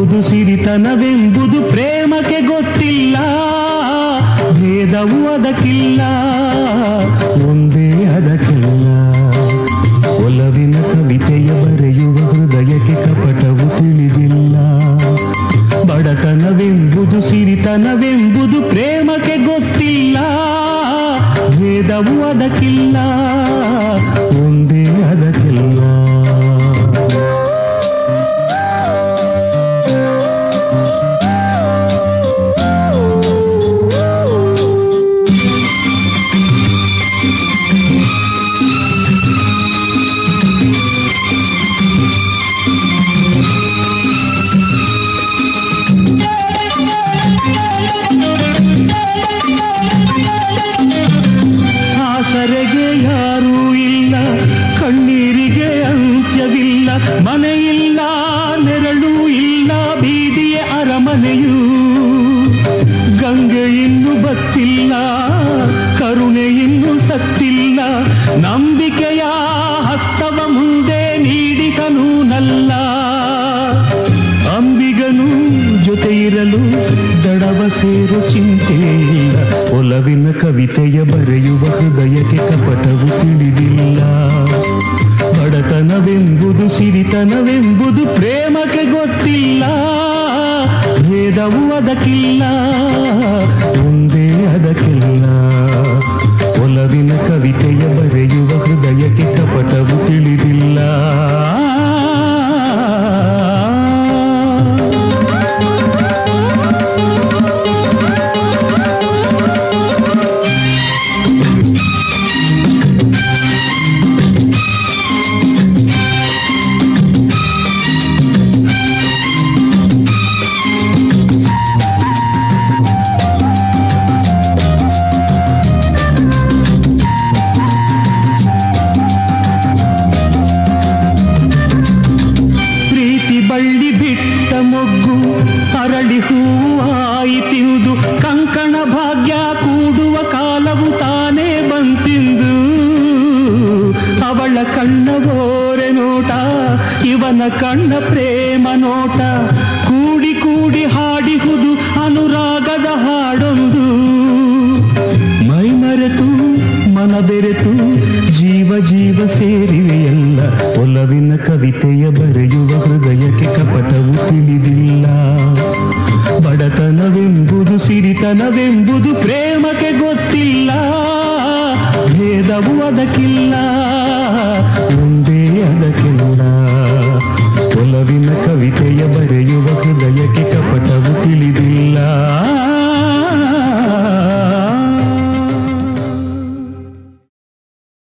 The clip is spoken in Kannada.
ಬಡತನವೆಂಬುದು ಸಿರಿತನವೆಂಬುದು ಪ್ರೇಮಕ್ಕೆ ಗೊತ್ತಿಲ್ಲ, ಭೇದವು ಅದಕ್ಕಿಲ್ಲ, ಒಂದೇ ಅದಕ್ಕಿಲ್ಲ. ಒಲವಿನ ಕವಿತೆಯ ಬರೆಯುವ ಹೃದಯಕ್ಕೆ ಕಪಟವು ತಿಳಿದಿಲ್ಲ. ಬಡತನವೆಂಬುದು ಸಿರಿತನವೆಂಬುದು ಪ್ರೇಮಕ್ಕೆ ಗೊತ್ತಿಲ್ಲ, ಭೇದವು ಅದಕ್ಕಿಲ್ಲ, ಒಂದೇ ಅದಕ್ಕಿಲ್ಲ. ಆಸರೆಗೆ ಯಾರೂ ಇಲ್ಲ, ಕಣ್ಣೀರಿಗೆ ಅಂತ್ಯವಿಲ್ಲ, ಮನೆಯಿಲ್ಲ, ನೆರಳು ಇಲ್ಲ, ಬೀದಿಯ ಅರಮನೆಯೂ. ಗಂಗೆ ಇನ್ನು ಬತ್ತಿಲ್ಲ, ಕರುಣೆ ಇನ್ನು ಸತ್ತಿಲ್ಲ, ನಂಬಿಕೆಯ ಹಸ್ತವ ಮುಂದೆ ನೀಡಿಕನೂ ನಲ್ಲ. ಅಂಬಿಗನು ಜೊತೆ ಇರಲು ದಡವ ಸೇರು ಚಿಂತೆ ಇಲ್ಲ. ಒಲವಿನ ಕವಿತೆಯ ಬರೆಯುವ ಹೃದಯಕ್ಕೆ ಕಪಟವು ತಿಳಿದಿಲ್ಲ. ಬಡತನವೆಂಬುದು ಸಿರಿತನವೆಂಬುದು ಪ್ರೇಮಕ್ಕೆ ಗೊತ್ತಿಲ್ಲ, ಭೇದವು ಅದಕ್ಕಿಲ್ಲ, ಒಂದೇ ಅದಕ್ಕಿಲ್ಲ. ಒಲವಿನ ಕವಿತೆಯ ಬರೆಯುವ ಹೃದಯಕ್ಕೆ ಕಪಟವು ತಿಳಿದಿಲ್ಲ. ಬಳ್ಳಿ ಬಿಟ್ಟ ಮೊಗ್ಗು ಅರಳಿ ಹೂವಾಯಿತಿಂದು, ಕಂಕಣ ಭಾಗ್ಯ ಕೂಡುವ ಕಾಲವು ತಾನೇ ಬಂತಿಂದು. ಅವಳ ಕಣ್ಣವೋರೆ ನೋಟ, ಇವನ ಕಣ್ಣ ಪ್ರೇಮ ನೋಟ, ಕೂಡಿ ಕೂಡಿ ಹಾಡಿಹುದು ಅನುರಾಗದ ಹಾಡೊಂದು. ಮೈಮರೆತು ಮನ ಬೆರೆತು ಜೀವ ಜೀವ ಸೇರಿವೆಯಲ್ಲ. ಒಲವಿನ ಕವಿತೆಯ ಬರೆಯುವ ಹೃದಯಕ್ಕೆ ಕಪಟವು ತಿಳಿದಿಲ್ಲ. ಬಡತನವೆಂಬುದು ಸಿರಿತನವೆಂಬುದು ಪ್ರೇಮಕ್ಕೆ ಗೊತ್ತಿಲ್ಲ, ಭೇದವು ಅದಕ್ಕಿಲ್ಲ, ಒಂದೇ ಅದಕ್ಕಿಲ್ಲ. ಒಲವಿನ ಕವಿತೆಯ ಬರೆಯುವ ಹೃದಯಕ್ಕೆ ಕಪಟವು ತಿಳಿದಿಲ್ಲ.